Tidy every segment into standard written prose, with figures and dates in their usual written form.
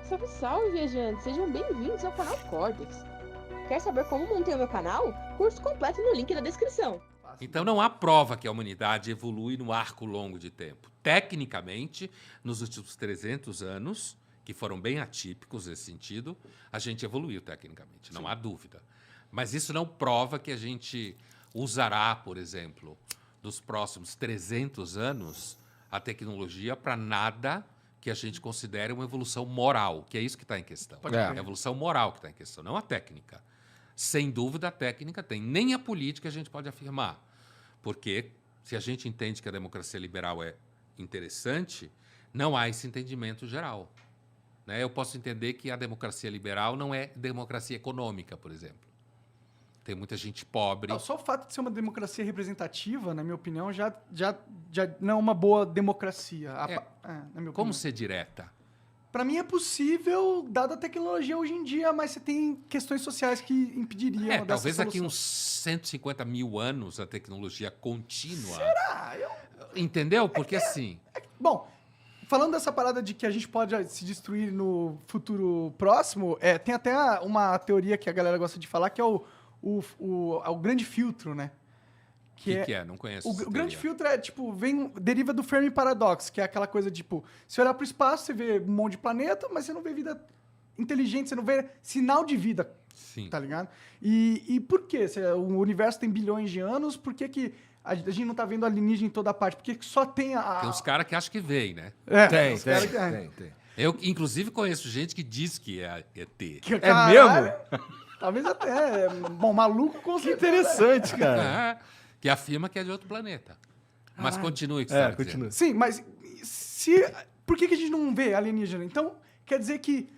Salve, salve, viajantes! Sejam bem-vindos ao canal Cortex. Quer saber como montei o meu canal? Curso completo no link da descrição. Então não há prova que a humanidade evolui no arco longo de tempo. Tecnicamente, nos últimos 300 anos, que foram bem atípicos nesse sentido, a gente evoluiu tecnicamente, não há dúvida. Mas isso não prova que a gente usará, por exemplo, nos próximos 300 anos, a tecnologia para nada que a gente considere uma evolução moral, que é isso que está em questão. É a evolução moral que está em questão, não a técnica. Sem dúvida, a técnica tem. Nem a política a gente pode afirmar. Porque, se a gente entende que a democracia liberal é interessante, não há esse entendimento geral. Né? Eu posso entender que a democracia liberal não é democracia econômica, por exemplo. Tem muita gente pobre. Não, só o fato de ser uma democracia representativa, na minha opinião, já não é uma boa democracia. Na minha opinião. Como ser direta? Para mim é possível, dada a tecnologia hoje em dia, mas você tem questões sociais que impediriam dessa talvez solução. daqui uns 150 mil anos a tecnologia contínua. Será? Entendeu? Porque assim... Bom, falando dessa parada de que a gente pode se destruir no futuro próximo, tem até uma teoria que a galera gosta de falar, que é o grande filtro, né? O que é? Não conheço. O grande filtro é, tipo, deriva do Fermi Paradox, que é aquela coisa, tipo, se olhar para o espaço, você vê um monte de planeta, mas você não vê vida inteligente, você não vê sinal de vida. Sim. Tá ligado? E por quê? Se o universo tem bilhões de anos, por que a gente não tá vendo alienígena em toda parte? Porque só tem a... Tem uns caras que acham que veem, né? Tem. Eu, inclusive, conheço gente que diz que é ET. É mesmo? Talvez até. Bom, maluco com Que interessante, cara. Que afirma que é de outro planeta. Mas continue o que você estava dizendo. Sim, mas por que a gente não vê alienígena? Então, quer dizer que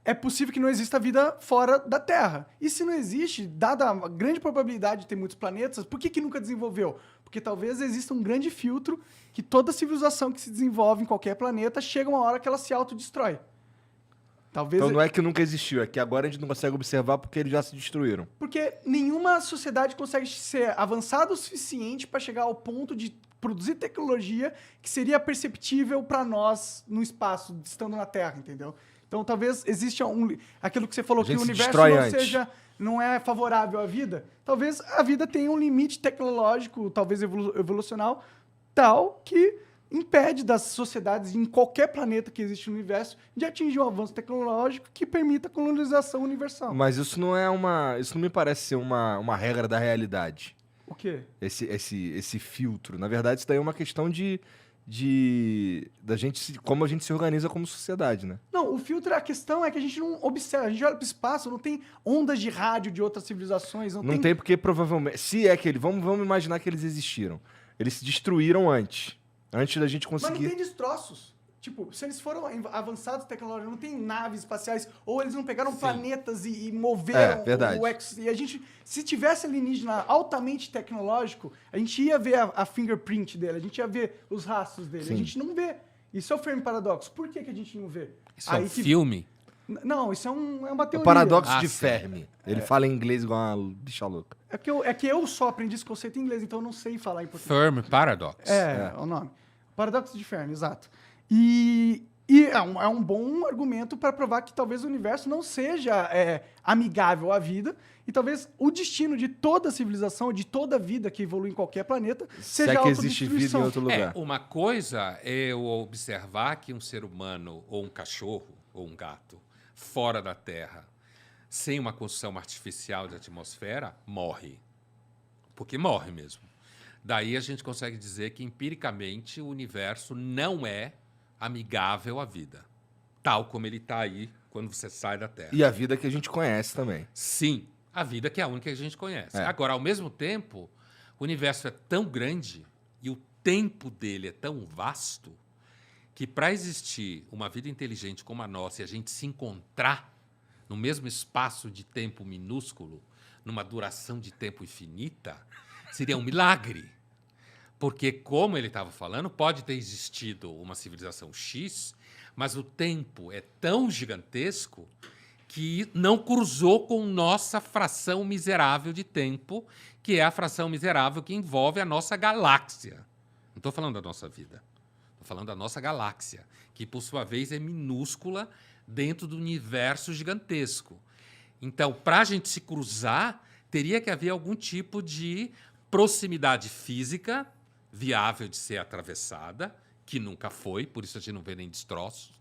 é possível que não exista vida fora da Terra. E se não existe, dada a grande probabilidade de ter muitos planetas, por que nunca desenvolveu? Porque talvez exista um grande filtro que toda civilização que se desenvolve em qualquer planeta chega uma hora que ela se autodestrói. Talvez Então não é que nunca existiu, é que agora a gente não consegue observar porque eles já se destruíram. Porque nenhuma sociedade consegue ser avançada o suficiente para chegar ao ponto de produzir tecnologia que seria perceptível para nós no espaço, estando na Terra, entendeu? Então talvez exista aquilo que você falou, que o universo não é favorável à vida. Talvez a vida tenha um limite tecnológico, talvez evolucional, tal que impede das sociedades em qualquer planeta que existe no universo de atingir um avanço tecnológico que permita a colonização universal. Mas isso não me parece ser uma regra da realidade. O quê? Esse filtro. Na verdade, isso daí é uma questão da gente como a gente se organiza como sociedade, né? Não, o filtro, a questão é que a gente não observa, a gente olha para o espaço, não tem ondas de rádio de outras civilizações. Não tem porque provavelmente... Se é que vamos imaginar que eles existiram. Eles se destruíram antes da gente conseguir... Mas não tem destroços. Tipo, se eles foram avançados tecnologicamente, não tem naves espaciais, ou eles não pegaram planetas e moveram verdade. E a gente, se tivesse alienígena altamente tecnológico, a gente ia ver a fingerprint dele, a gente ia ver os rastros dele. Sim. A gente não vê. Isso é o Fermi Paradoxo. Por que a gente não vê? Isso é um filme? Não, isso é uma teoria. O paradoxo de sim. Fermi. Ele fala em inglês igual uma bicha louca. É que eu só aprendi esse conceito em inglês, então eu não sei falar em português. Fermi Paradox. É o nome. Paradoxo de Fermi, exato. E é um bom argumento para provar que talvez o universo não seja amigável à vida e talvez o destino de toda civilização, de toda vida que evolui em qualquer planeta, seja que existe vida em autodestruição. outro lugar. Uma coisa é eu observar que um ser humano, ou um cachorro, ou um gato, fora da Terra, sem uma construção artificial de atmosfera, morre. Porque morre mesmo. Daí a gente consegue dizer que, empiricamente, o universo não é amigável à vida, tal como ele está aí quando você sai da Terra. E a vida que a gente conhece também. Sim, a vida que é a única que a gente conhece. Agora, ao mesmo tempo, o universo é tão grande e o tempo dele é tão vasto que, para existir uma vida inteligente como a nossa e a gente se encontrar no mesmo espaço de tempo minúsculo, numa duração de tempo infinita, seria um milagre. Porque, como ele estava falando, pode ter existido uma civilização X, mas o tempo é tão gigantesco que não cruzou com nossa fração miserável de tempo, que é a fração miserável que envolve a nossa galáxia. Não estou falando da nossa vida. Estou falando da nossa galáxia, que, por sua vez, é minúscula dentro do universo gigantesco. Então, para a gente se cruzar, teria que haver algum tipo de proximidade física viável de ser atravessada, que nunca foi, por isso a gente não vê nem destroços,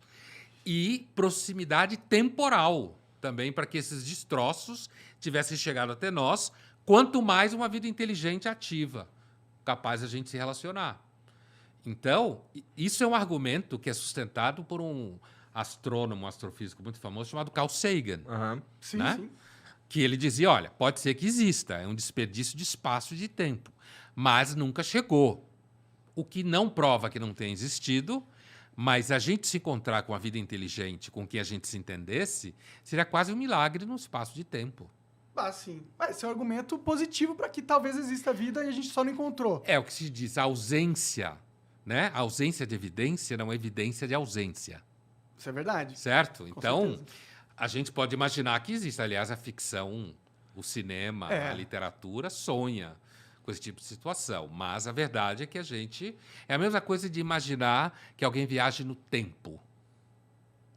e proximidade temporal também, para que esses destroços tivessem chegado até nós, quanto mais uma vida inteligente ativa, capaz de a gente se relacionar. Então, isso é um argumento que é sustentado por um astrônomo, um astrofísico muito famoso, chamado Carl Sagan. Aham. Sim, Né? sim. Que ele dizia, olha, pode ser que exista, é um desperdício de espaço e de tempo, mas nunca chegou. O que não prova que não tenha existido, mas a gente se encontrar com a vida inteligente, com quem a gente se entendesse, seria quase um milagre no espaço de tempo. Ah, sim. Esse é um argumento positivo para que talvez exista vida e a gente só não encontrou. É o que se diz, a ausência, né? A ausência de evidência não é evidência de ausência, Isso é verdade. certo? Com Então, certeza. a gente pode imaginar que existe. Aliás, a ficção, o cinema, É. a literatura sonha com esse tipo de situação. Mas a verdade é que a gente... É a mesma coisa de imaginar que alguém viaje no tempo.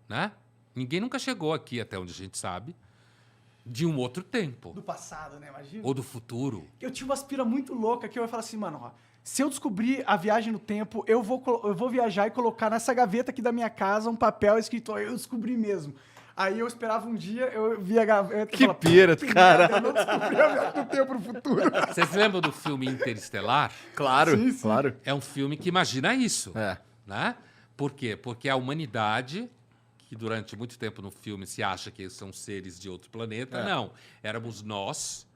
Né? Ninguém nunca chegou aqui, até onde a gente sabe, de um outro tempo. Do passado, né? Imagina. Ou do futuro. Eu tinha uma aspira muito louca que eu ia falar assim, mano, ó, se eu descobrir a viagem no tempo, eu vou viajar e colocar nessa gaveta aqui da minha casa um papel escrito, ó, eu descobri mesmo. Aí eu esperava um dia, eu via a gaveta e Que falava, pira, "Que cara." merda, eu não descobri a viagem no tempo no futuro. Vocês lembram do filme Interestelar? Claro, Sim, sim. claro. É um filme que imagina isso. É. Né? Por quê? Porque a humanidade, que durante muito tempo no filme se acha que são seres de outro planeta, É. não. Éramos nós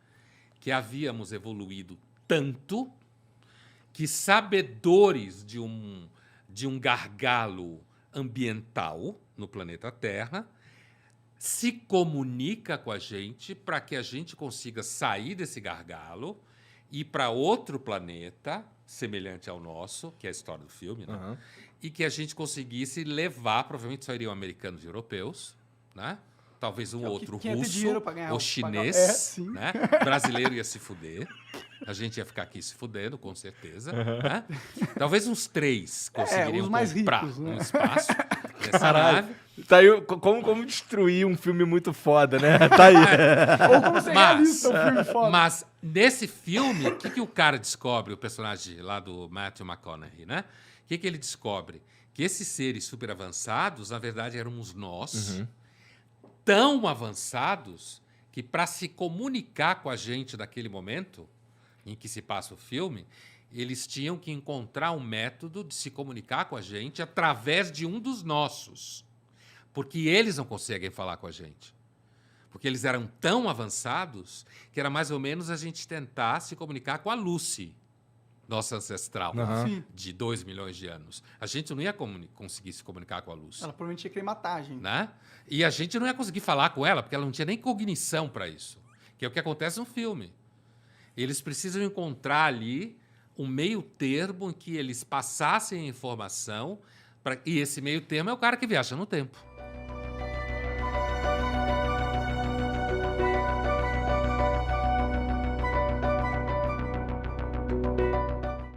que havíamos evoluído tanto que, sabedores de um gargalo ambiental no planeta Terra, se comunica com a gente para que a gente consiga sair desse gargalo e ir para outro planeta semelhante ao nosso, que é a história do filme, né? Aham. E que a gente conseguisse levar, provavelmente só iriam americanos e europeus, né? Talvez um Que é o que outro quem ia ter russo dinheiro pra ganhar ou o- chinês, É, sim. né? Brasileiro ia se fuder. A gente ia ficar aqui se fudendo, com certeza. Né? Talvez uns 3 conseguiriam os mais comprar ricos, né? um espaço nessa Caralho. nave. Tá aí, como destruir um filme muito foda, né? Tá aí. Ou como ser realista um filme foda. Mas nesse filme, o que o cara descobre, o personagem lá do Matthew McConaughey, né? O que ele descobre? Que esses seres super avançados, na verdade, éramos nós, tão avançados que, para se comunicar com a gente naquele momento em que se passa o filme, eles tinham que encontrar um método de se comunicar com a gente através de um dos nossos. Porque eles não conseguem falar com a gente. Porque eles eram tão avançados que era mais ou menos a gente tentar se comunicar com a Lucy, nossa ancestral, Aham. Sim. de 2 milhões de anos. A gente não ia conseguir se comunicar com a Lucy. Ela provavelmente ia querer matar a gente. Né? E a gente não ia conseguir falar com ela, porque ela não tinha nem cognição para isso. Que é o que acontece no filme. Eles precisam encontrar ali um meio termo em que eles passassem a informação, e esse meio termo é o cara que viaja no tempo.